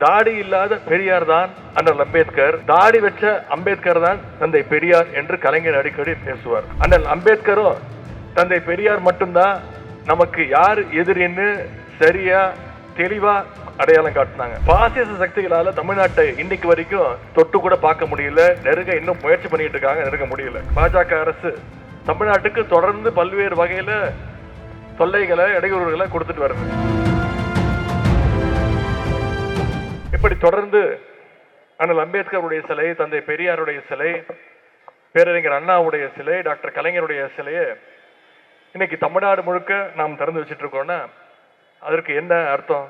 தாடி இல்லாத பெரியார் தான் அண்ணல் அம்பேத்கர், தாடி வச்ச அம்பேத்கர் தான் தந்தை பெரியார் என்று கலைஞர் அடிக்கடி பேசுவார். அண்ணல் அம்பேத்கரும் தந்தை பெரியார் மட்டும்தான் நமக்கு யார் எதிரின்னு சரியா தெளிவா அடையாளம் காட்டினாங்க. பாசிச சக்திகளால தமிழ்நாட்டை இன்னைக்கு வரைக்கும் தொட்டு கூட பார்க்க முடியல, நெருங்க இன்னும் முயற்சி பண்ணிட்டு இருக்காங்க, நெருங்க முடியல. பாஜக அரசு தமிழ்நாட்டுக்கு தொடர்ந்து பல்வேறு வகையில தொல்லைகளை, இடையூறுகளை கொடுத்துட்டு வருது. இப்படி தொடர்ந்து அண்ணல் அம்பேத்கருடைய சிலை, தந்தை பெரியாருடைய சிலை, பேரறிஞர் அண்ணாவுடைய சிலை, டாக்டர் கலைஞருடைய சிலையை இன்னைக்கு தமிழ்நாடு முழுக்க நாம் திறந்து வச்சுட்டு இருக்கோம்னா அதற்கு என்ன அர்த்தம்?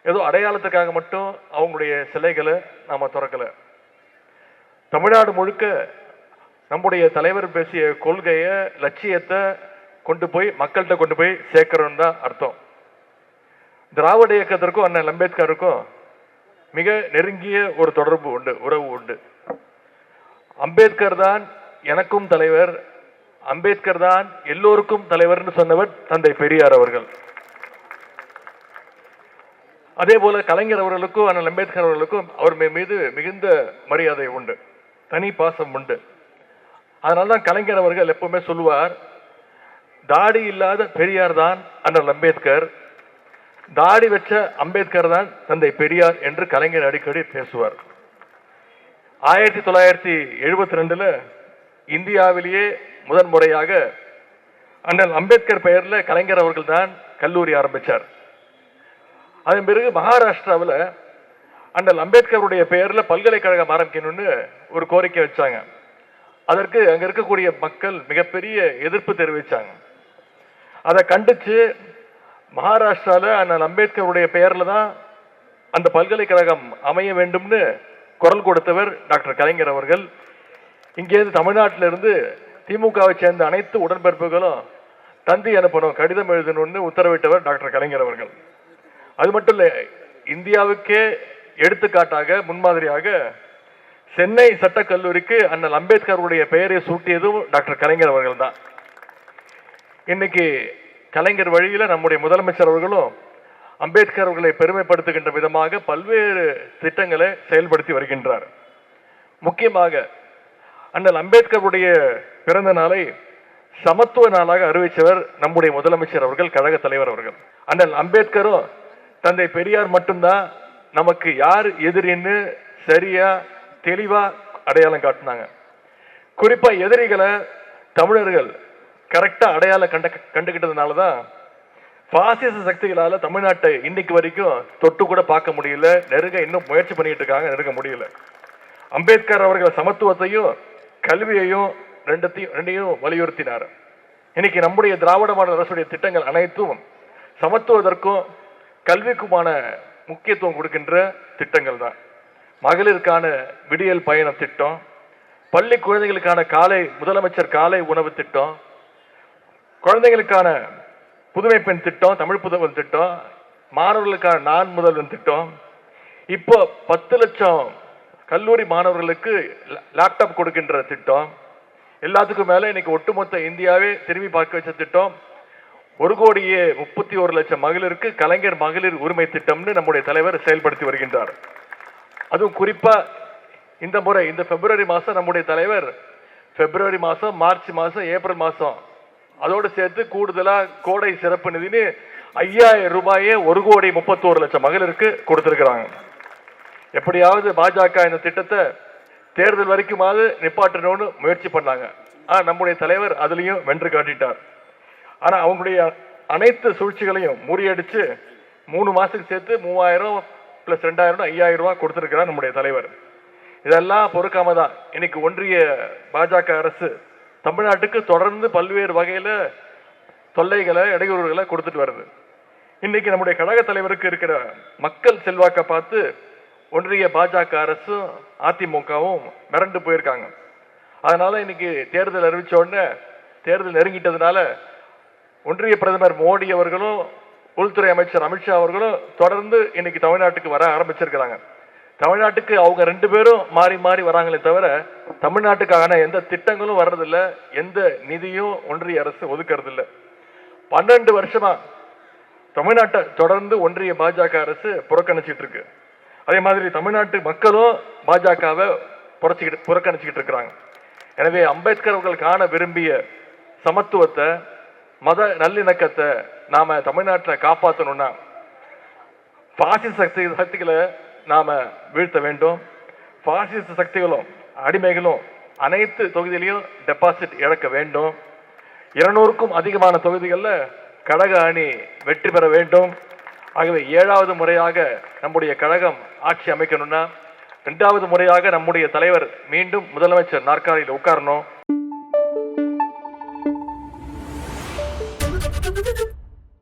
ஏதோ அடையாளத்துக்காக மட்டும் அவங்களுடைய சிலைகளை நாம திறக்கல. தமிழ்நாடு முழுக்க நம்முடைய தலைவர் பேசிய கொள்கைய, லட்சியத்தை கொண்டு போய் மக்கள்கிட்ட கொண்டு போய் சேர்க்கிறோம் தான் அர்த்தம். திராவிட இயக்கத்திற்கும் அண்ணல் அம்பேத்கருக்கும் மிக நெருங்கிய ஒரு தொடர்பு உண்டு, உறவு உண்டு. அம்பேத்கர் தான் எனக்கும் தலைவர், அம்பேத்கர் தான் எல்லோருக்கும் தலைவர்னு சொன்னவர் தந்தை பெரியார் அவர்கள். அதே போல கலைஞர் அவர்களுக்கும் அண்ணல் அம்பேத்கர் அவர்களுக்கும் அவர் மீது மிகுந்த மரியாதை உண்டு, தனி பாசம் உண்டு. அதனால்தான் கலைஞர் அவர்கள் எப்பவுமே சொல்லுவார், தாடி இல்லாத பெரியார் தான் அண்ணல் அம்பேத்கர், தாடி வச்ச அம்பேத்கர் தான் தந்தை பெரியார் என்று கலைஞர் அடிக்கடி பேசுவார். 1972 இந்தியாவிலேயே முதன் முறையாக அண்ணல் அம்பேத்கர் பெயர்ல கலைஞர் அவர்கள் தான் கல்லூரி ஆரம்பிச்சார். அதன் பிறகு மகாராஷ்டிராவில் அண்ணல் அம்பேத்கருடைய பெயர்ல பல்கலைக்கழகம் ஆரம்பிக்கணும்னு ஒரு கோரிக்கை வச்சாங்க. அதற்கு அங்க இருக்கக்கூடிய மக்கள் மிகப்பெரிய எதிர்ப்பு தெரிவிச்சாங்க. அதை கண்டிச்சு மகாராஷ்டிரால அண்ணல் அம்பேத்கருடைய பெயர்ல தான் அந்த பல்கலைக்கழகம் அமைய வேண்டும்னு குரல் கொடுத்தவர் டாக்டர் கலைஞர் அவர்கள். இங்கேருந்து தமிழ்நாட்டிலிருந்து திமுகவை சேர்ந்த அனைத்து உடன்பிறப்புகளும் தந்தி அனுப்பணும், கடிதம் எழுதணும்னு உத்தரவிட்டவர் டாக்டர் கலைஞர் அவர்கள். அது மட்டும் இல்ல, இந்தியாவுக்கே எடுத்துக்காட்டாக முன்மாதிரியாக சென்னை சட்டக்கல்லூரிக்கு அண்ணல் அம்பேத்கருடைய பெயரை சூட்டியதும் டாக்டர் கலைஞர் அவர்கள் தான். இன்னைக்கு கலைஞர் வழியில நம்முடைய முதலமைச்சர் அவர்களும் அம்பேத்கர் அவர்களை பெருமைப்படுத்துகின்ற விதமாக பல்வேறு திட்டங்களை செயல்படுத்தி வருகின்றார். முக்கியமாக அண்ணல் அம்பேத்கருடைய பிறந்த நாளை சமத்துவ நாளாக அறிவித்தவர் நம்முடைய முதலமைச்சர் அவர்கள், கழக தலைவர் அவர்கள். அண்ணல் அம்பேத்கரும் தந்தை பெரியார் மட்டும்தான் நமக்கு யார் எதிரின்னு சரியா தெளிவா அடையாளம் காட்டினாங்க. குறிப்பா எதிரிகளை தமிழர்கள் கரெக்டா அடையாளம் கண்டுகிட்டதுனாலதான் பாசிச சக்திகளால தமிழ்நாட்டை இன்னைக்கு வரைக்கும் தொட்டு கூட பார்க்க முடியல, நெருங்க இன்னும் முயற்சி பண்ணிட்டு இருக்காங்க, நெருங்க முடியல. அம்பேத்கர் அவர்கள் சமத்துவத்தையும் கல்வியையும் ரெண்டையும் வலியுறுத்தினார். இன்னைக்கு நம்முடைய திராவிட மாடல் அரசுடைய திட்டங்கள் அனைத்தும் சமத்துவதற்கும் கல்விக்குமான முக்கியத்துவம் கொடுக்கின்ற திட்டங்கள் தான். மகளிருக்கான விடியல் பயண திட்டம், பள்ளி குழந்தைகளுக்கான முதலமைச்சர் காலை உணவு திட்டம், குழந்தைகளுக்கான புதுமை பெண் திட்டம், தமிழ் புதல்வன் திட்டம், மாணவர்களுக்கான நான் முதல்வன் திட்டம், இப்போ 10 லட்சம் கல்லூரி மாணவர்களுக்கு லேப்டாப் கொடுக்கின்ற திட்டம், எல்லாத்துக்கும் மேல இன்னைக்கு ஒட்டுமொத்த இந்தியாவே திரும்பி பார்க்க வச்ச திட்டம், 1,31,00,000 மகளிருக்கு கலைஞர் மகளிர் உரிமை திட்டம்னு நம்முடைய தலைவர் செயல்படுத்தி வருகின்றார். அதுவும் குறிப்பா இந்த முறை இந்த பிப்ரவரி மாசம் நம்முடைய தலைவர் பிப்ரவரி மாசம், மார்ச் மாசம், ஏப்ரல் மாசம் அதோடு சேர்த்து கூடுதலா கோடை சிறப்பு நிதினு 5,000 ரூபாயை 1,31,00,000 மகளிருக்கு கொடுத்திருக்கிறாங்க. எப்படியாவது பாஜக இந்த திட்டத்தை தேர்தல் வரைக்குமாவது நிப்பாட்டணும்னு முயற்சி பண்ணாங்க. நம்முடைய தலைவர் அதுலயும் வென்று காட்டிட்டார். ஆனா அவங்களுடைய அனைத்து சூழ்ச்சிகளையும் முறியடிச்சு 3 மாசத்துக்கு சேர்த்து 3,000 பிளஸ் 2,000 5,000 ரூபாய் கொடுத்திருக்கிறார் நம்முடைய தலைவர். இதெல்லாம் பொறுக்காம தான் இன்னைக்கு ஒன்றிய பாஜக அரசு தமிழ்நாட்டுக்கு தொடர்ந்து பல்வேறு வகையில தொல்லைகளை, இடையூறுகளை கொடுத்துட்டு வருது. இன்னைக்கு நம்முடைய கழக தலைவருக்கு இருக்கிற மக்கள் செல்வாக்க பார்த்து ஒன்றிய பாஜக அரசும் அதிமுகவும் மிரண்டு போயிருக்காங்க. அதனால இன்னைக்கு தேர்தல் அறிவிச்ச உடனே, தேர்தல் நெருங்கிட்டதுனால ஒன்றிய பிரதமர் மோடி அவர்களும் உள்துறை அமைச்சர் அமித்ஷா அவர்களும் தொடர்ந்து இன்னைக்கு தமிழ்நாட்டுக்கு வர ஆரம்பிச்சிருக்கிறாங்க. தமிழ்நாட்டுக்கு அவங்க 2 பேரும் மாறி மாறி வராங்களே தவிர தமிழ்நாட்டுக்கான எந்த திட்டங்களும் வர்றதில்லை, எந்த நிதியும் ஒன்றிய அரசு ஒதுக்கிறது இல்லை. 12 வருஷமா தமிழ்நாட்டை தொடர்ந்து ஒன்றிய பாஜக அரசு புறக்கணிச்சிட்டு இருக்கு. அதே மாதிரி தமிழ்நாட்டு மக்களும் பாஜகவை புறக்கணிச்சுக்கிட்டு இருக்கிறாங்க. எனவே அம்பேத்கர் அவர்கள் காண விரும்பிய சமத்துவத்தை, மத நல்லிணக்கத்தை நாம தமிழ்நாட்டில் காப்பாற்றணும்னா பாசிச சக்திகளை நாம வீழ்த்த வேண்டும். பாசிச சக்திகளும் அடிமைகளும் அனைத்து தொகுதியிலையும் டெபாசிட் இழக்க வேண்டும். 200க்கும் அதிகமான தொகுதிகளில் கழக அணி வெற்றி பெற வேண்டும். ஆகவே 7வது முறையாக நம்முடைய கழகம் ஆட்சி அமைக்கணும்னா 2வது முறையாக நம்முடைய தலைவர் மீண்டும் முதலமைச்சர் நாற்காலியில் உட்காரணும்.